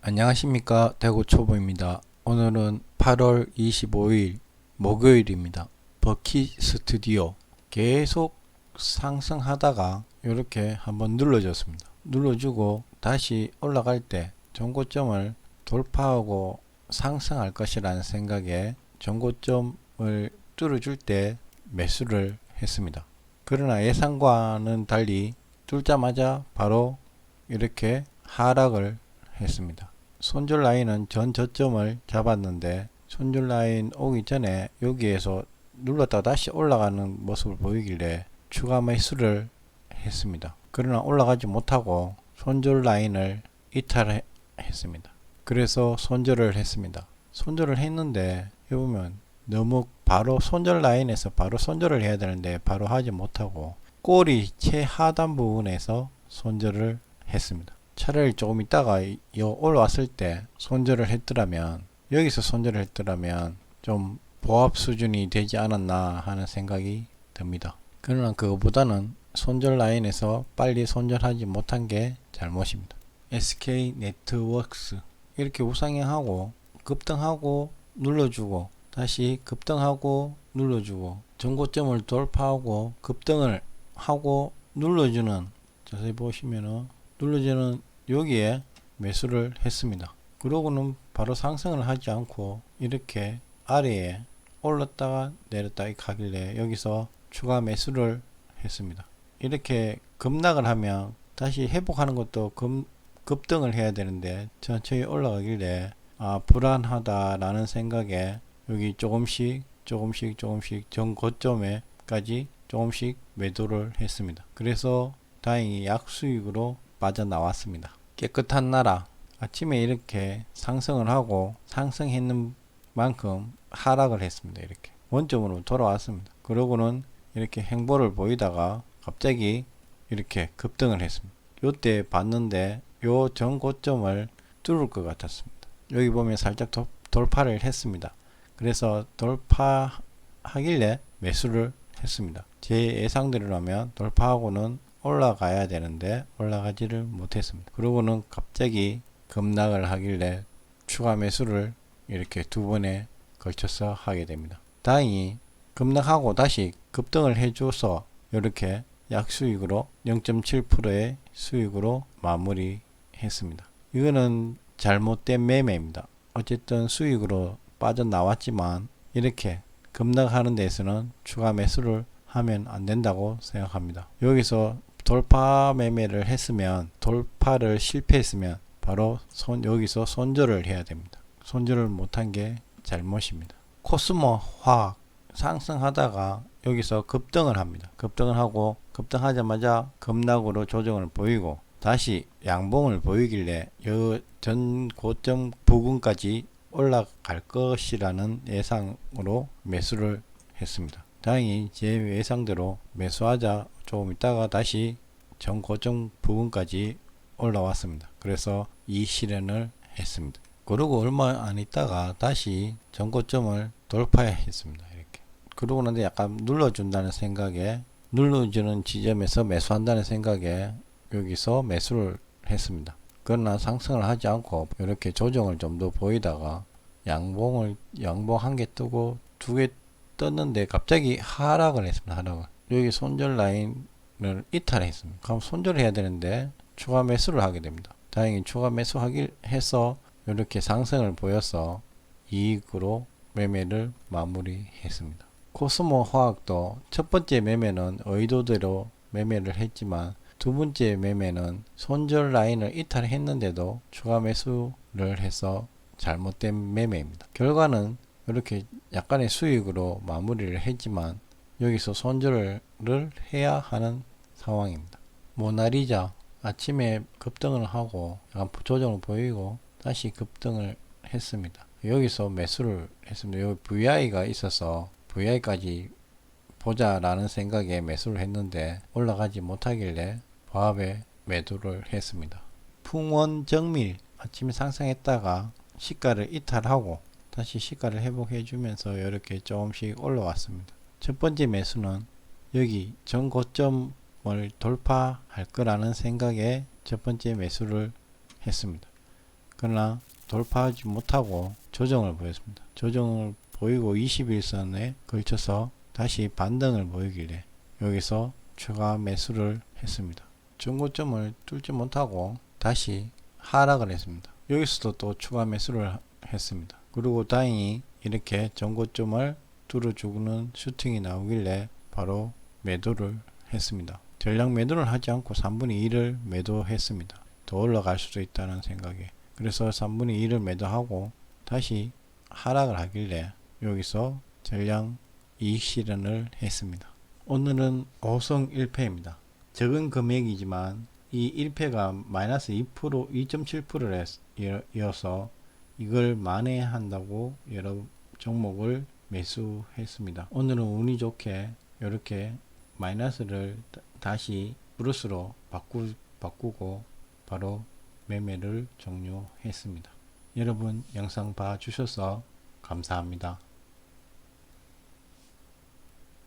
안녕하십니까, 대구초보입니다. 오늘은 8월 25일 목요일입니다. 버키 스튜디오 계속 상승하다가 이렇게 한번 눌러줬습니다. 눌러주고 다시 올라갈 때 전고점을 돌파하고 상승할 것이라는 생각에 전고점을 뚫어줄 때 매수를 했습니다. 그러나 예상과는 달리 뚫자마자 바로 이렇게 하락을 했습니다. 손절 라인은 전 저점을 잡았는데 손절 라인 오기 전에 여기에서 눌렀다가 다시 올라가는 모습을 보이길래 추가 매수를 했습니다. 그러나 올라가지 못하고 손절 라인을 이탈했습니다. 그래서 손절을 했습니다. 손절을 했는데 여기 보면 너무 바로 손절 라인에서 바로 손절을 해야 되는데 바로 하지 못하고 꼬리 최하단 부분에서 손절을 했습니다. 차라리 조금 있다가 올라왔을 때 손절을 했더라면, 여기서 손절을 했더라면 좀 보합 수준이 되지 않았나 하는 생각이 듭니다. 그러나 그거보다는 손절 라인에서 빨리 손절하지 못한 게 잘못입니다. SK 네트워크스 이렇게 우상향하고 급등하고 눌러주고 다시 급등하고 눌러주고 전고점을 돌파하고 급등을 하고 눌러주는, 자세히 보시면은 눌러주는 여기에 매수를 했습니다. 그러고는 바로 상승을 하지 않고 이렇게 아래에 올랐다가 내렸다가 가길래 여기서 추가 매수를 했습니다. 이렇게 급락을 하면 다시 회복하는 것도 급등을 해야 되는데 천천히 올라가길래 불안하다라는 생각에 여기 조금씩 전 고점에까지 조금씩 매도를 했습니다. 그래서 다행히 약수익으로 빠져나왔습니다. 깨끗한 나라, 아침에 이렇게 상승을 하고 상승했는 만큼 하락을 했습니다. 이렇게 원점으로 돌아왔습니다. 그러고는 이렇게 행보를 보이다가 갑자기 이렇게 급등을 했습니다. 요때 봤는데 요 전고점을 뚫을 것 같았습니다. 여기 보면 살짝 돌파를 했습니다. 그래서 돌파하길래 매수를 했습니다. 제 예상대로라면 돌파하고는 올라가야 되는데 올라가지를 못했습니다. 그러고는 갑자기 급락을 하길래 추가 매수를 이렇게 두 번에 걸쳐서 하게 됩니다. 다행히 급락하고 다시 급등을 해줘서 이렇게 약수익으로 0.7%의 수익으로 마무리했습니다. 이거는 잘못된 매매입니다. 어쨌든 수익으로 빠져나왔지만 이렇게 급락하는 데서는 추가 매수를 하면 안 된다고 생각합니다. 여기서 돌파 매매를 했으면, 돌파를 실패했으면 바로 여기서 손절을 해야 됩니다. 손절을 못한 게 잘못입니다. 코스모 화학 상승하다가 여기서 급등을 합니다. 급등을 하고 급등하자마자 급락으로 조정을 보이고 다시 양봉을 보이길래 전 고점 부근까지 올라갈 것이라는 예상으로 매수를 했습니다. 다행히 제 예상대로 매수하자 조금 있다가 다시 전 고점 부분까지 올라왔습니다. 그래서 이 실현을 했습니다. 그리고 얼마 안 있다가 다시 전 고점을 돌파했습니다. 이렇게. 그러고 나서 약간 눌러준다는 생각에, 눌러주는 지점에서 매수한다는 생각에 여기서 매수를 했습니다. 그러나 상승을 하지 않고 이렇게 조정을 좀 더 보이다가 양봉 한 개 뜨고 두 개 떴는데 갑자기 하락을 했습니다. 하락을. 여기 손절 라인을 이탈했습니다. 그럼 손절을 해야 되는데 추가 매수를 하게 됩니다. 다행히 추가 매수하길 해서 이렇게 상승을 보여서 이익으로 매매를 마무리했습니다. 코스모 화학도 첫 번째 매매는 의도대로 매매를 했지만 두 번째 매매는 손절 라인을 이탈했는데도 추가 매수를 해서 잘못된 매매입니다. 결과는 이렇게 약간의 수익으로 마무리를 했지만 여기서 손절을 해야 하는 상황입니다. 모나리자 아침에 급등을 하고 약간 조정을 보이고 다시 급등을 했습니다. 여기서 매수를 했습니다. 여기 VI가 있어서 VI까지 보자라는 생각에 매수를 했는데 올라가지 못하길래 보합에 매도를 했습니다. 풍원정밀 아침에 상승했다가 시가를 이탈하고 다시 시가를 회복해 주면서 이렇게 조금씩 올라왔습니다. 첫 번째 매수는 여기 전 고점을 돌파할 거라는 생각에 첫 번째 매수를 했습니다. 그러나 돌파하지 못하고 조정을 보였습니다. 조정을 보이고 21선에 걸쳐서 다시 반등을 보이길래 여기서 추가 매수를 했습니다. 중고점을 뚫지 못하고 다시 하락을 했습니다. 여기서도 또 추가 매수를 했습니다. 그리고 다행히 이렇게 전고점을 뚫어주는 슈팅이 나오길래 바로 매도를 했습니다. 전량 매도를 하지 않고 3분의 2를 매도했습니다. 더 올라갈 수도 있다는 생각에. 그래서 3분의 2를 매도하고 다시 하락을 하길래 여기서 전량 이익 실현을 했습니다. 오늘은 5성 1패입니다. 적은 금액이지만 이 1패가 마이너스 2%, 2.7%이어서 이걸 만회한다고 여러 종목을 매수했습니다. 오늘은 운이 좋게 이렇게 마이너스를 다시 플러스로 바꾸고 바로 매매를 종료했습니다. 여러분 영상 봐주셔서 감사합니다.